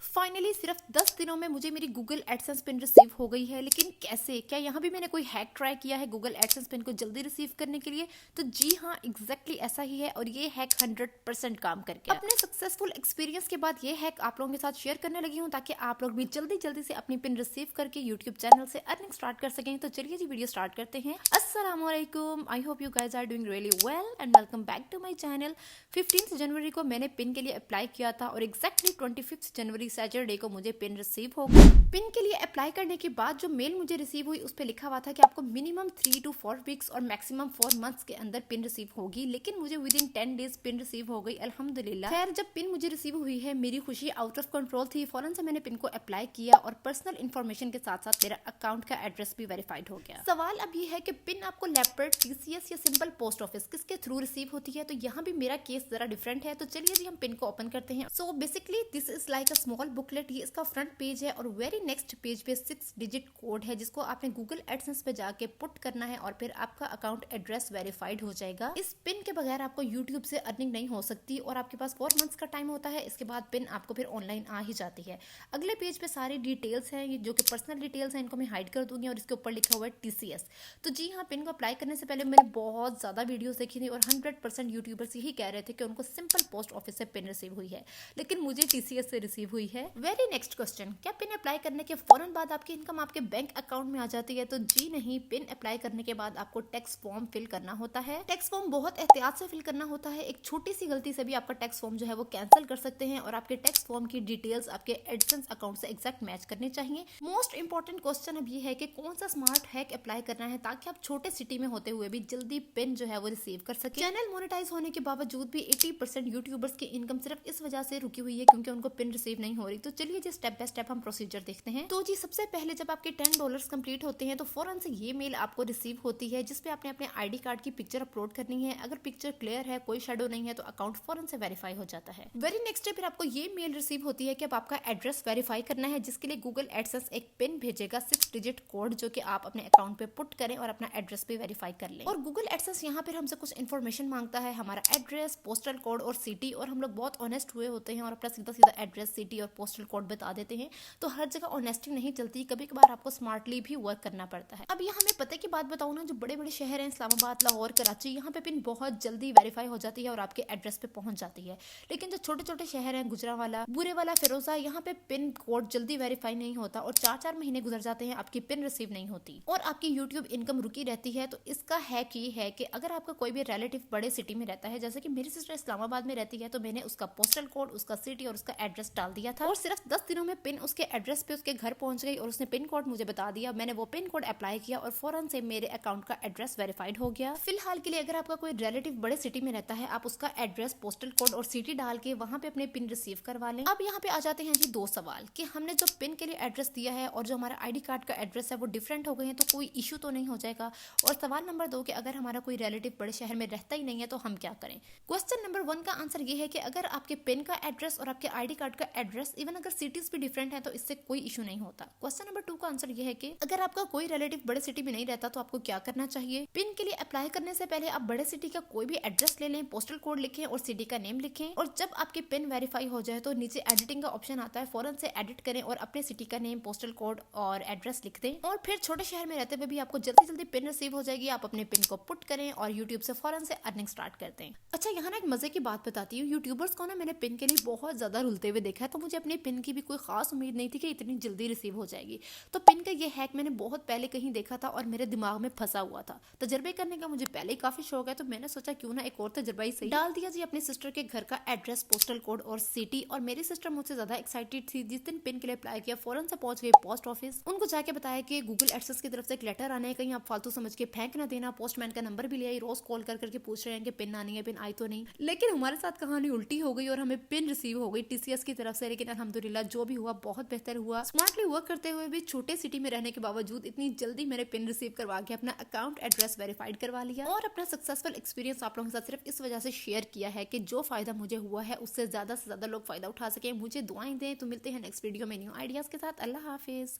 Finally सिर्फ 10 दिनों में मुझे मेरी गूगल एडसेंस पिन रिसीव हो गई है। लेकिन कैसे? क्या यहाँ भी मैंने कोई हैक ट्राई किया है गूगल एडसेंस पिन को जल्दी रिसीव करने के लिए? तो जी हाँ, एग्जैक्टली ऐसा ही है और ये हैक 100% काम करके अपने सक्सेसफुल एक्सपीरियंस के बाद ये हैक आप लोगों के साथ शेयर करने लगी हूँ ताकि आप लोग भी जल्दी जल्दी से अपनी पिन रिसीव करके यूट्यूब चैनल से अर्निंग स्टार्ट कर सकें। तो चलिए जी वीडियो स्टार्ट करते हैं। अस्सलाम वालेकुम, I hope you guys are doing really well and welcome back to my channel. 15 जनवरी को मैंने पिन के लिए अप्लाई किया था और एग्जैक्टली 25 जनवरी सैटरडे को मुझे पिन रिसीव हो गई। पिन के लिए अप्लाई करने के बाद जो मेल मुझे रिसीव हुई उस पर लिखा हुआ था कि आपको मिनिमम 3 to 4 वीक्स और मैक्सिमम 4 मंथ्स के अंदर पिन रिसीव होगी। लेकिन मुझे with in 10 days pin receive हो गई, अल्हम्दुलिल्लाह। खैर, जब पिन मुझे रिसीव हुई है मेरी खुशी आउट ऑफ कंट्रोल थी। फौरन से मैंने पिन को अप्लाई किया और पर्सनल इन्फॉर्मेशन के साथ साथ मेरा अकाउंट का एड्रेस भी वेरीफाइड हो गया। सवाल अब ये है कि पिन आपको लेपर्ड, टीसीएस या सिंपल पोस्ट ऑफिस किसके थ्रू रिसीव होती है? तो यहाँ भी मेरा केस जरा डिफरेंट है। तो चलिए जी हम पिन को ओपन करते हैं। So basically this is like a small booklet. ये इसका फ्रंट पेज है और वेरी नेक्स्ट पेज पे 6 डिजिट कोड है जिसको आपने गूगल एडसेंस पे जाके पुट करना है और फिर आपका अकाउंट एड्रेस वेरीफाइड हो जाएगा। इस पिन के बगैर आपको यूट्यूब से अर्निंग नहीं हो सकती और आपके पास 4 मंथ्स का टाइम होता है। इसके बाद पिन आपको फिर ऑनलाइन आ ही जाती है। अगले पेज पे सारी डिटेल्स हैं, जो कि पर्सनल डिटेल्स हैं, इनको मैं हाइड कर दूंगी और इसके ऊपर लिखा हुआ है टीसीएस। तो जी हाँ, पिन को अप्लाई करने से पहले मैंने बहुत ज्यादा वीडियोस देखी थी और 100% यूट्यूबर्स यही कह रहे थे कि उनको सिंपल पोस्ट ऑफिस से पिन रिसीव हुई है, लेकिन मुझे टीसीएस से रिसीव हुई है। वेरी नेक्स्ट क्वेश्चन, क्या पिन अप्लाई करने के फौरन बाद आपकी इनकम आपके बैंक अकाउंट में आ जाती है? तो जी नहीं, पिन अप्लाई करने के बाद आपको टैक्स फॉर्म फिल करना होता है। टैक्स फॉर्म बहुत एहतियात से फिल करना होता है। एक छोटी सी गलती से भी आपका टैक्स फॉर्म जो है वो कैंसिल कर सकते हैं और आपके टैक्स फॉर्म की डिटेल्स आपके एडसेंस अकाउंट से एग्जैक्ट मैच करने चाहिए। मोस्ट इंपॉर्टेंट क्वेश्चन अब ये है कि कौन सा स्मार्ट हैक अप्लाई करना है ताकि आप छोटे सिटी में होते हुए भी जल्दी पिन जो है वो रिसीव कर सके। चैनल मोनेटाइज होने के बावजूद भी 80% यूट्यूबर्स की इनकम सिर्फ इस वजह से रुकी हुई है क्योंकि उनको पिन रिसीव नहीं हो रही। तो चलिए जी स्टेप बाय स्टेप हम प्रोसीजर देखते हैं। तो जी सबसे पहले जब आपके $10 कंप्लीट होते हैं तो फौरन से ये मेल आपको रिसीव होती है जिसपे आपने अपने आईडी कार्ड की पिक्चर अपलोड करनी है। अगर पिक्चर क्लियर है, कोई शेडो नहीं है, तो अकाउंट फौरन से वेरीफाई हो जाता है। वेरी नेक्स्ट डे फिर आपको ये मेल रिसीव होती है कि अब आपका एड्रेस वेरीफाई करना है, जिसके लिए गूगल एडसेंस एक पिन भेजेगा 6 डिजिट कोड, जो कि आप अपने अकाउंट पे पुट करें और अपना एड्रेस भी वेरीफाई कर लें। और गूगल एडसेंस यहाँ पर हमसे कुछ इन्फॉर्मेशन मांगता है, हमारा एड्रेस, पोस्टल कोड और सिटी। और हम लोग बहुत ऑनेस्ट हुए होते हैं और अपना सीधा सीधा एड्रेस, सिटी और पोस्टल कोड बता देते हैं। तो हर जगह ऑनेस्टी नहीं चलती, कभी कभार आपको स्मार्टली भी वर्क करना पड़ता है। अब यहाँ हमें पता की बात बताऊँ ना, जो बड़े बड़े शहर हैं इस्लामाबाद, लाहौर, कराची, यहाँ पे पिन बहुत जल्दी वेरीफाई हो जाती है और आपके एड्रेस पे पहुंच जाती है। लेकिन जो छोटे छोटे शहर हैं, गुजरावाला, बुरेवाला, फिरोजा, यहाँ पे पिन कोड जल्दी वेरीफाई नहीं होता और 4-4 महीने गुजर जाते हैं, आपकी पिन रिसीव नहीं होती और आपकी यूट्यूब इनकम रुकी रहती है। तो इसका हैक ये है कि अगर आपका कोई भी रिलेटिव बड़े सिटी में रहता है, जैसे कि मेरी सिस्टर इस्लामाबाद में रहती है, तो मैंने उसका पोस्टल कोड, उसका सिटी और उसका एड्रेस डाल दिया था और सिर्फ 10 दिनों में पिन उसके एड्रेस पे उसके घर पहुंच गई और उसने पिन कोड मुझे बता दिया। मैंने वो पिन कोड अप्लाई किया और फौरन से मेरे अकाउंट का एड्रेस वेरीफाइड हो गया। फिलहाल के लिए अगर आपका कोई रिलेटिव बड़े सिटी में रहता है, आप उसका एड्रेस, पोस्टल कोड और सिटी डाल के वहां पे अपने पिन रिसीव करवा लें। अब यहाँ पे आ जाते हैं जी 2 सवाल कि हमने जो पिन के लिए एड्रेस दिया है और जो हमारा आईडी कार्ड का एड्रेस है वो डिफरेंट हो गए हैं, तो कोई इशू तो नहीं हो जाएगा? और सवाल नंबर 2 कि अगर हमारा कोई रिलेटिव बड़े शहर में रहता ही नहीं है तो हम क्या करें? क्वेश्चन नंबर 1 का आंसर ये है कि अगर आपके पिन का एड्रेस और आपके आईडी कार्ड का एड्रेस, इवन अगर सिटीज भी डिफरेंट है, तो इससे कोई इशू नहीं होता। क्वेश्चन नंबर 2 का आंसर ये है कि अगर आपका कोई रिलेटिव बड़े सिटी में नहीं रहता तो आपको क्या करना चाहिए? पिन के लिए अप्लाई करने से पहले आप बड़े सिटी का कोई भी एड्रेस ले लें, पोस्टल कोड लिखें और सिटी का नेम लिखें और जब आपकी पिन वेरीफाई हो जाए तो नीचे एडिटिंग का ऑप्शन आता है, फौरन से एडिट करें और अपने सिटी का नेम, पोस्टल कोड और एड्रेस लिख दें और फिर छोटे शहर में रहते हुए भी आपको जल्दी जल्दी पिन रिसीव हो जाएगी। आप अपने पिन को पुट करें और यूट्यूब से फौरन से अर्निंग स्टार्ट कर दें। अच्छा, यहाँ ना एक मजे की बात बताती हूँ। यूट्यूबर्स को ना मैंने पिन के लिए बहुत ज्यादा रुलते हुए देखा है, तो मुझे अपने पिन की भी कोई खास उम्मीद नहीं थी कि इतनी जल्दी रिसीव हो जाएगी। तो पिन का ये हैक मैंने बहुत पहले कहीं देखा था और मेरे दिमाग में फंसा हुआ था। तजर्बे करने का मुझे पहले ही काफी शौक है, तो मैंने सोचा क्यों ना एक और तजर्बा ही सही। डाल दिया जी अपने सिस्टर के घर का एड्रेस, पोस्टल कोड और सिटी और मेरी सिस्टर मुझसे ज्यादा एक्साइटेड थी। जिस दिन पिन के लिए अप्लाई किया फौरन से पहुंच गई पोस्ट ऑफिस। उनको जाके बताया कि गूगल एडसेंस की तरफ से एक लेटर आना है, कहीं आप फालतू समझ के फेंक ना देना। पोस्टमैन का नंबर भी लिया, रोज कॉल कर करके पूछ रहे हैं कि पिन आनी है, पिन आई तो नहीं। लेकिन हमारे साथ कहानी उल्टी हो गई और हमें पिन रिसीव हो गई टीसीएस की तरफ से। लेकिन अल्हम्दुलिल्लाह जो भी हुआ बहुत बेहतर हुआ। स्मार्टली वर्क करते हुए भी छोटे सिटी में रहने के बावजूद इतनी जल्दी मैंने पिन रिसीव करवा के अपना अकाउंट एड्रेस वेरीफाइड करवा लिया और अपना सक्सेसफुल एक्सपीरियंस आप लोगों के साथ सिर्फ इस वजह से शेयर किया है कि जो फायदा मुझे हुआ है उससे ज्यादा लोग फायदा उठा सके। मुझे दुआएं दें। तो मिलते हैं नेक्स्ट वीडियो में न्यू आइडियाज के साथ। अल्लाह हाफिज।